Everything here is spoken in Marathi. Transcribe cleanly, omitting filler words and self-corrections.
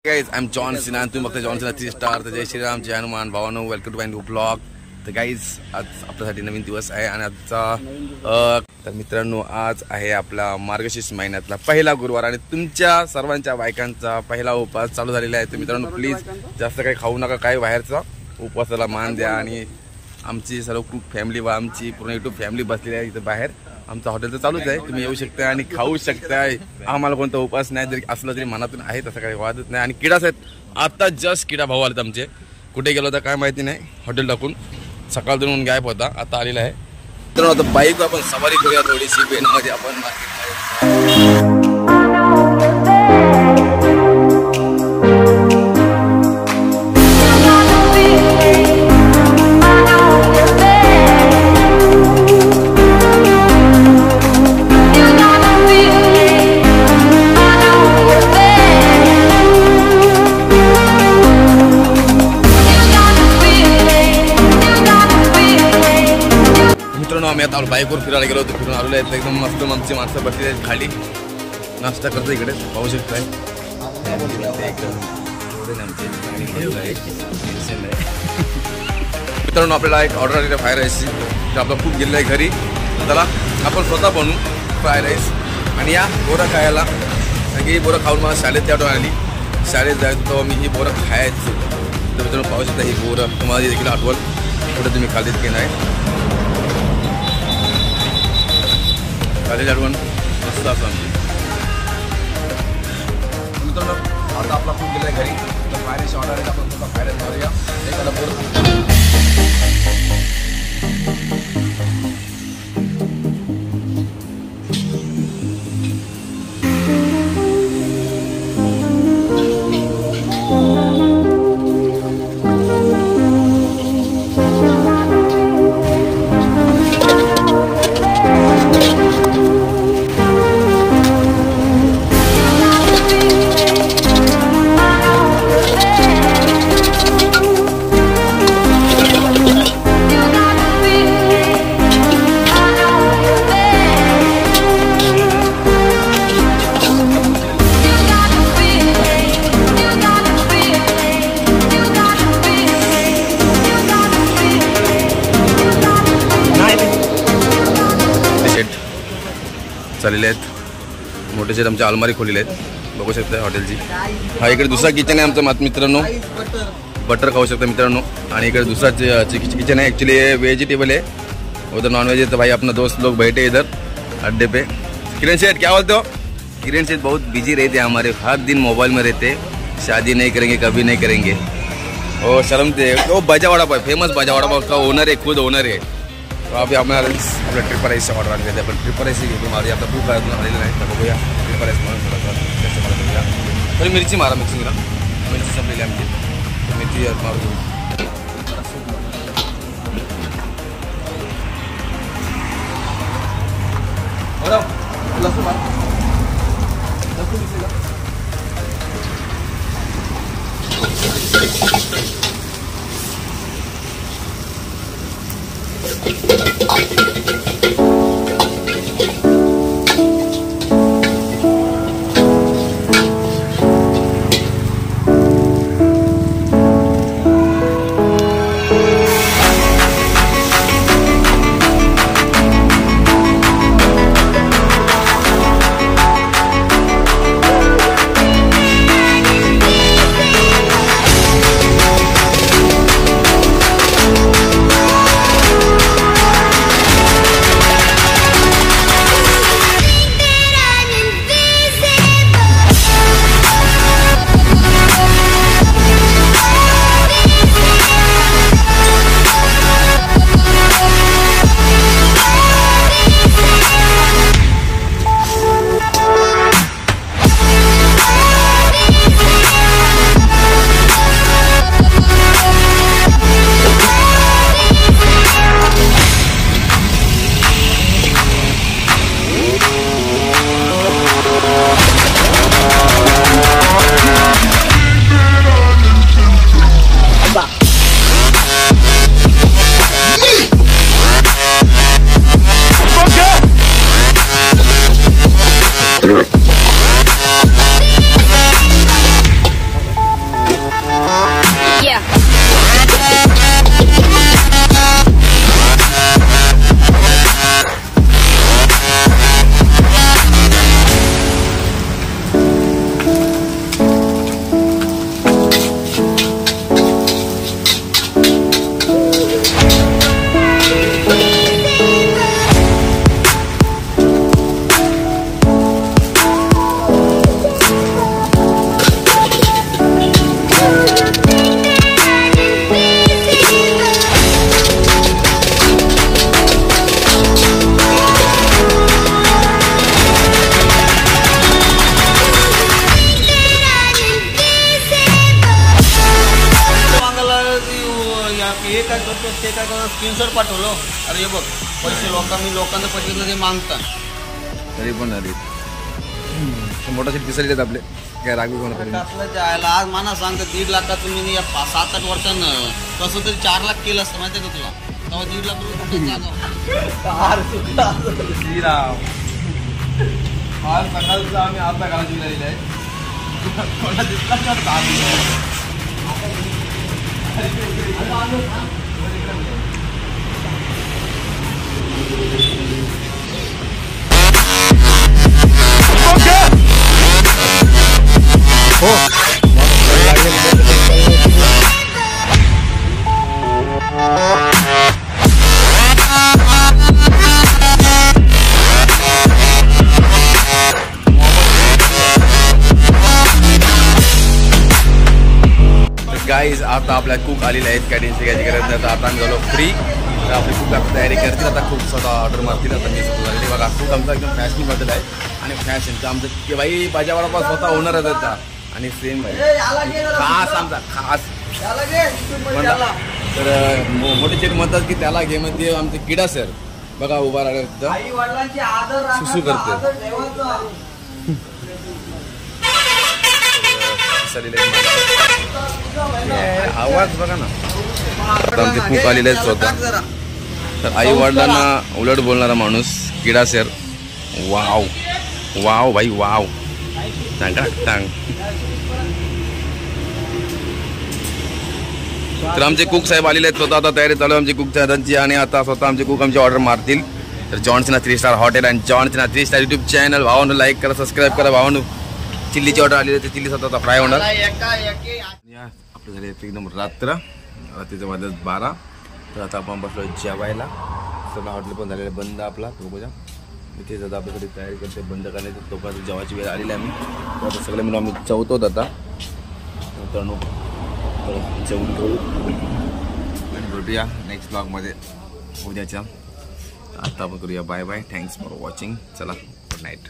Guys I am John Sinha, तुम्ही बघता जॉन सिन्हा 3 स्टार. तर जय श्रीराम, जय हनुमान भावानो, welcome to my new blog. तर गाइज आज आपल्यासाठी नवीन दिवस आहे आणि आजचा तर मित्रांनो आज आहे आपला मार्गशीर्ष महिन्यातला पहिला गुरुवार आणि तुमच्या सर्वांच्या बायकांचा पहिला उपवास चालू झालेला आहे. तर मित्रांनो प्लीज जास्त काही खाऊ नका, काय बाहेरचा उपवासाला मान द्या. आणि आमची सर्व कुक फॅमिली व आमची पूर्ण यूट्यूब फॅमिली बसलेली आहे इथं बाहेर. आमचं हॉटेल तर चालूच आहे, तुम्ही येऊ शकता आणि खाऊ शकताय. आम्हाला कोणता उपास नाही, जरी असलं तरी मनातून आहे, तसं काही वादच नाही. आणि किडाच आहेत, आता जस्ट किडा भाऊ आलेत आमचे. कुठे गेलो होता काय माहिती नाही, हॉटेल टाकून सकाळ दोन गायब होता, आता आलेला आहे. तर आता बाईक आपण सवारी करूया थोडीशी बेनमध्ये आपण मार्केटमध्ये. आम्ही आता बाईकवर फिरायला गेलो होतो, फिरून आलेलो आहे. एकदम मस्त आमची माणसं बसलेली आहेत खाली, नाश्ता करतो इकडे पाहू शकताय. मित्रांनो आपल्याला एक ऑर्डर आलेली फ्राय राईसची, तर आपला खूप गेलेला आहे घरी. त्याला आपण स्वतः बनवू फ्राय राईस आणि या बोरं खायला. कारण ही बोरं खाऊन मला शाळेत त्या आली, शाळेत जायचं तेव्हा मी ही बोरं खायचं. तर मित्रांनो पाहू शकता ही बोरं तुम्हाला देखील आठवण कुठे तुम्ही खाल्लीत की नाही. खाली आठवण मस्त असं आमची. मित्रांनो आता आपला खूप गेला आहे घरी, तर फ्राय राईस ऑर्डर आहे, आपण स्वतः फ्राय राईस मारूया. एखादा बोर चाललेले आहेत. मोठे शेत आमच्या अलमारी खोलेले आहेत, बघू शकता हॉटेलची. हा इकडे दुसरा किचन आहे आमचा मित्रांनो, बटर खाऊ शकता मित्रांनो. आणि इकडे दूसरा किचन है, एक्चुअली ये वेजिटेबल है, उधर नॉन वेज है. तो भाई अपना दोस्त लोग बैठे इधर अड्डे पे. किरण सेठ क्या बोलते हो? किरण सेठ बहुत बिजी रहते हैं हमारे, हर दिन मोबाइल में रहते. शादी नहीं करेंगे, कभी नहीं करेंगे. और शर्म थे वो बाजा वड़ा पाव, फेमस बाजा वड़ा पाव का ओनर है, खुद ओनर है. तो अभी हमारे आपल्या ट्रिपल राईसचा ऑर्डर आले होते, पण ट्रिपल राईस घेतो मारूया. आपला खूप काय आलेलं नाही, तर बघूया ट्रिपल राईस म्हणून थोडासा जास्त मला बघूया. तर मिरची मारा, मिक्सिंगला मिरची संपलेली आमची, मिरची मारू. बरं लसूण मार, लसूण मिक्सिंगला. तो ते काय करतो स्क्रीनशॉट पाठवलो. अरे हे बघ पैसे लोकांना पैसे ते मागतात तरी पण अरे मोठा शेट दिसायला आपले काय रागवी कोण कसलं जायला आज मला सांगतं 1.5 लाखाचं मी या 7-8 वर्षानं कसं तरी 4 लाख केलं असतं माहिती आहे का तुला. तेव्हा 1.5 लाख रुपये श्रीराम आज सकाळचा आम्ही आता घालायची विचारलेली आहे. कोणा दिसला गाईज आता आपल्या कुक आलेले आहेत. काय टेन्शन घ्यायची गरज नाही. आता आम्ही झालो फ्री. तर आपली कुक आता तयारी करतील. आता खूप स्वतः ऑर्डर मारतील. आता मी स्वतः झालेली बघा कुक आमचा एकदम फॅशनेबल आहे आणि फॅशनचं आमचं की बाई भाज्या वडापाव स्वतः होणारच आता आणि सेम खास आमचा खास. तर मोठे शेठ म्हणतात की त्याला घे मध्ये आमचे किडा सर बघा उभा राहिला सुसू करते. आवाज बघा ना. तर आमचे कुक आलेले आहेत स्वतः. तर आई वडिलांना उलट बोलणारा माणूस किडा सर. वाव वाव भाई वाव टांग. तर आमचे कुक साहेब आलेले आहेत स्वतः. आता तयारी चालू आहे आमची कुक साहेबांची आणि आता स्वतः आमचे कुक आमची ऑर्डर मारतील. तर जॉन्सना 3 स्टार हॉटेल आणि जॉन्सना 3 स्टार यूट्यूब चॅनल भावांनो लाईक करा सबस्क्राईब करा. भावांनो चिल्लीची ऑर्डर आलेली आहे. चिल्ली स्वतः फ्राय होणार. आपलं झाले एकदम रात्रीचं वाजत 12. तर आता आपण बसलो जेवायला. सगळं हॉटेल पण झालेलं बंद आपला बघूया. इथे जाता आपल्याकडे तयारी करते बंद करण्याची. तोपर्यंत जेवायची वेळ आलेली आहे. आम्ही आता सगळे मिळून आम्ही जेवतो आता. मित्रांनो जेवून घेऊ आणि भेटूया नेक्स्ट ब्लॉगमध्ये उद्याच्या. आता आपण करूया bye bye. Thanks for watching. चला गुड नाईट.